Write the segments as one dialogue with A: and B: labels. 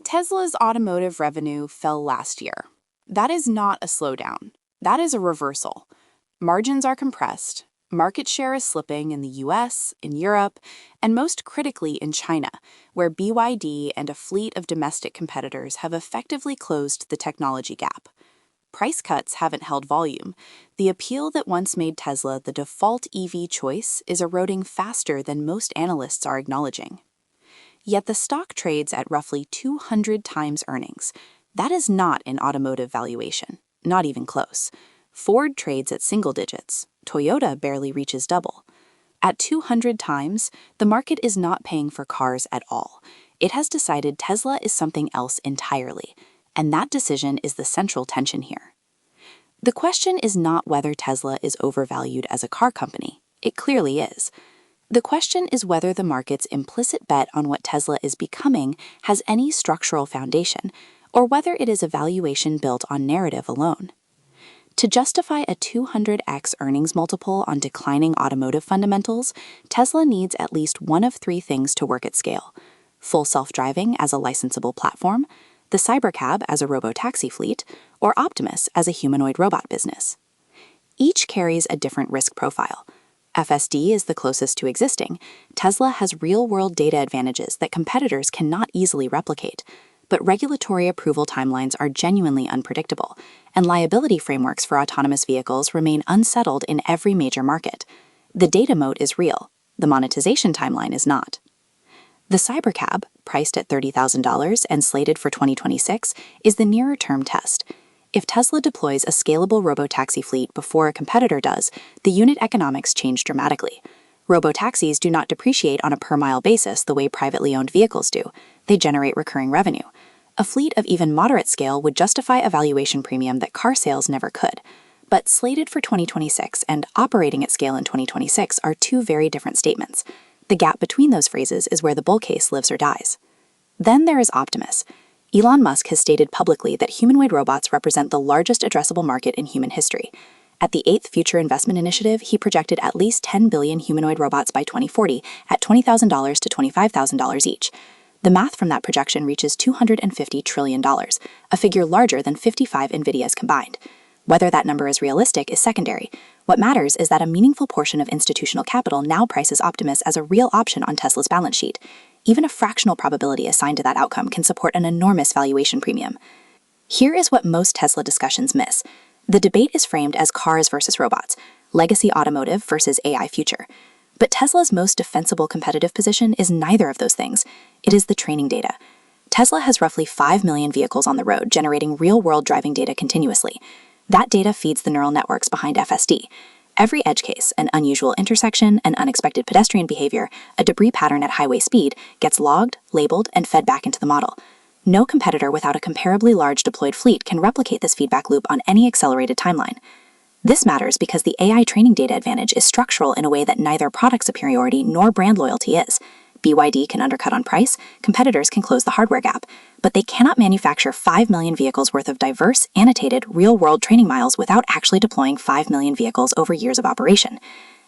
A: Tesla's automotive revenue fell last year. That is not a slowdown. That is a reversal. Margins are compressed, market share is slipping in the US, in Europe, and most critically in China, where BYD and a fleet of domestic competitors have effectively closed the technology gap. Price cuts haven't held volume. The appeal that once made Tesla the default EV choice is eroding faster than most analysts are acknowledging. Yet the stock trades at roughly 200 times earnings. That is not an automotive valuation, not even close. Ford trades at single digits. Toyota barely reaches double. At 200 times, the market is not paying for cars at all. It has decided Tesla is something else entirely, and that decision is the central tension here. The question is not whether Tesla is overvalued as a car company. It clearly is. The question is whether the market's implicit bet on what Tesla is becoming has any structural foundation, or whether it is a valuation built on narrative alone. To justify a 200x earnings multiple on declining automotive fundamentals, Tesla needs at least one of three things to work at scale: full self-driving as a licensable platform, the Cybercab as a robotaxi fleet, or Optimus as a humanoid robot business. Each carries a different risk profile. FSD is the closest to existing. Tesla has real-world data advantages that competitors cannot easily replicate. But regulatory approval timelines are genuinely unpredictable, and liability frameworks for autonomous vehicles remain unsettled in every major market. The data moat is real. The monetization timeline is not. The Cybercab, priced at $30,000 and slated for 2026, is the nearer-term test. If Tesla deploys a scalable robotaxi fleet before a competitor does, the unit economics change dramatically. Robotaxis do not depreciate on a per-mile basis the way privately owned vehicles do. They generate recurring revenue. A fleet of even moderate scale would justify a valuation premium that car sales never could. But slated for 2026 and operating at scale in 2026 are two very different statements. The gap between those phrases is where the bull case lives or dies. Then there is Optimus. Elon Musk has stated publicly that humanoid robots represent the largest addressable market in human history. At the 8th Future Investment Initiative, he projected at least 10 billion humanoid robots by 2040 at $20,000 to $25,000 each. The math from that projection reaches $250 trillion, a figure larger than 55 Nvidias combined. Whether that number is realistic is secondary. What matters is that a meaningful portion of institutional capital now prices Optimus as a real option on Tesla's balance sheet. Even a fractional probability assigned to that outcome can support an enormous valuation premium. Here is what most Tesla discussions miss. The debate is framed as cars versus robots, legacy automotive versus AI future. But Tesla's most defensible competitive position is neither of those things. It is the training data. Tesla has roughly 5 million vehicles on the road generating real-world driving data continuously. That data feeds the neural networks behind FSD. Every edge case, an unusual intersection, an unexpected pedestrian behavior, a debris pattern at highway speed, gets logged, labeled, and fed back into the model. No competitor without a comparably large deployed fleet can replicate this feedback loop on any accelerated timeline. This matters because the AI training data advantage is structural in a way that neither product superiority nor brand loyalty is. BYD can undercut on price, competitors can close the hardware gap, but they cannot manufacture 5 million vehicles worth of diverse, annotated, real-world training miles without actually deploying 5 million vehicles over years of operation.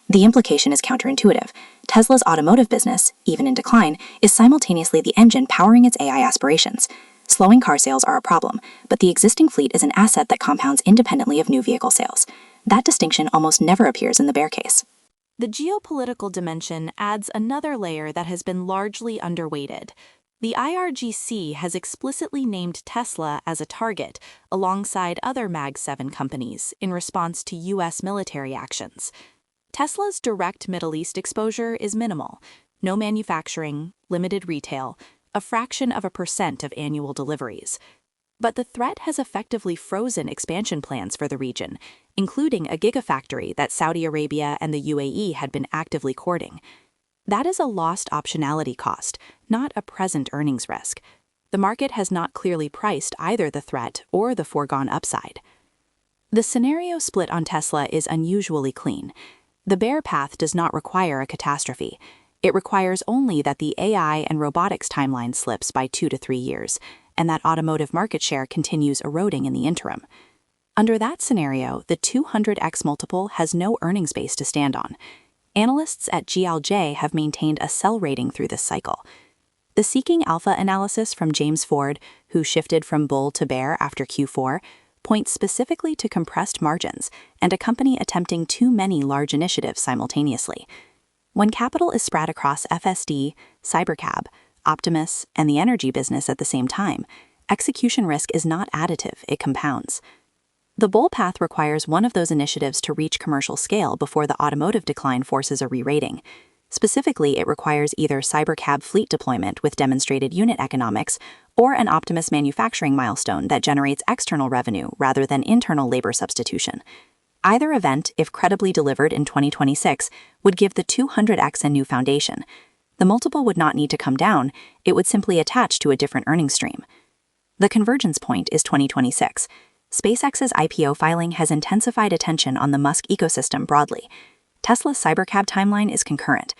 A: The implication is counterintuitive. Tesla's automotive business, even in decline, is simultaneously the engine powering its AI aspirations. Slowing car sales are a problem, but the existing fleet is an asset that compounds independently of new vehicle sales. That distinction almost never appears in the bear case.
B: The geopolitical dimension adds another layer that has been largely underweighted. The IRGC has explicitly named Tesla as a target, alongside other Mag 7 companies, in response to U.S. military actions. Tesla's direct Middle East exposure is minimal. No manufacturing, limited retail, a fraction of a % of annual deliveries. But the threat has effectively frozen expansion plans for the region, including a gigafactory that Saudi Arabia and the UAE had been actively courting. That is a lost optionality cost, not a present earnings risk. The market has not clearly priced either the threat or the foregone upside. The scenario split on Tesla is unusually clean. The bear path does not require a catastrophe. It requires only that the AI and robotics timeline slips by 2 to 3 years, and that automotive market share continues eroding in the interim. Under that scenario, the 200x multiple has no earnings base to stand on. Analysts at GLJ have maintained a sell rating through this cycle. The Seeking Alpha analysis from James Ford, who shifted from bull to bear after Q4, points specifically to compressed margins and a company attempting too many large initiatives simultaneously. When capital is spread across FSD, Cybercab, Optimus, and the energy business at the same time, execution risk is not additive, it compounds. The bull path requires one of those initiatives to reach commercial scale before the automotive decline forces a re-rating. Specifically, it requires either Cybercab fleet deployment with demonstrated unit economics or an Optimus manufacturing milestone that generates external revenue rather than internal labor substitution. Either event, if credibly delivered in 2026, would give the 200x a new foundation. The multiple would not need to come down, it would simply attach to a different earnings stream. The convergence point is 2026. SpaceX's IPO filing has intensified attention on the Musk ecosystem broadly. Tesla's Cybercab timeline is concurrent.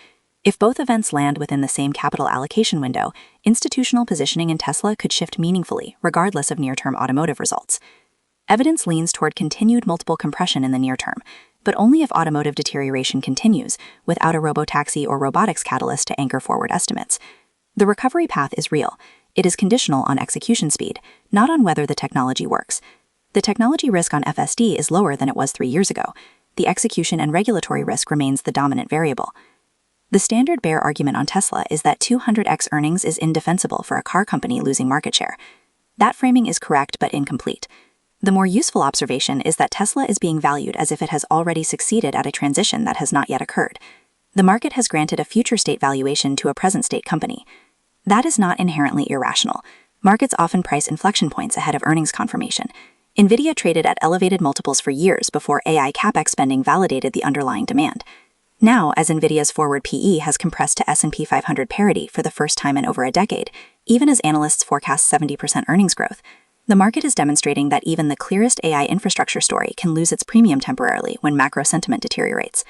B: If both events land within the same capital allocation window, institutional positioning in Tesla could shift meaningfully, regardless of near-term automotive results. Evidence leans toward continued multiple compression in the near term, but only if automotive deterioration continues, without a robotaxi or robotics catalyst to anchor forward estimates. The recovery path is real. It is conditional on execution speed, not on whether the technology works. The technology risk on FSD is lower than it was 3 years ago. The execution and regulatory risk remains the dominant variable. The standard bear argument on Tesla is that 200x earnings is indefensible for a car company losing market share. That framing is correct but incomplete. The more useful observation is that Tesla is being valued as if it has already succeeded at a transition that has not yet occurred. The market has granted a future state valuation to a present state company. That is not inherently irrational. Markets often price inflection points ahead of earnings confirmation. Nvidia traded at elevated multiples for years before AI capex spending validated the underlying demand. Now, as Nvidia's forward PE has compressed to S&P 500 parity for the first time in over a decade, even as analysts forecast 70% earnings growth, the market is demonstrating that even the clearest AI infrastructure story can lose its premium temporarily when macro sentiment deteriorates.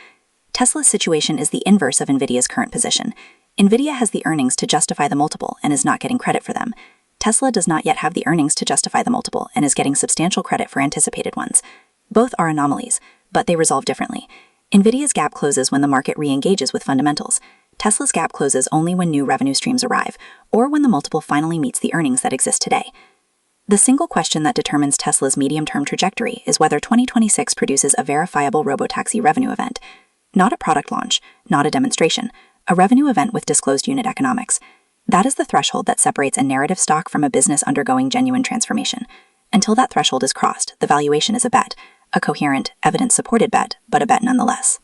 B: Tesla's situation is the inverse of Nvidia's current position. Nvidia has the earnings to justify the multiple and is not getting credit for them. Tesla does not yet have the earnings to justify the multiple and is getting substantial credit for anticipated ones. Both are anomalies, but they resolve differently. Nvidia's gap closes when the market re-engages with fundamentals. Tesla's gap closes only when new revenue streams arrive, or when the multiple finally meets the earnings that exist today. The single question that determines Tesla's medium-term trajectory is whether 2026 produces a verifiable robotaxi revenue event. Not a product launch, not a demonstration, a revenue event with disclosed unit economics. That is the threshold that separates a narrative stock from a business undergoing genuine transformation. Until that threshold is crossed, the valuation is a bet, a coherent, evidence-supported bet, but a bet nonetheless.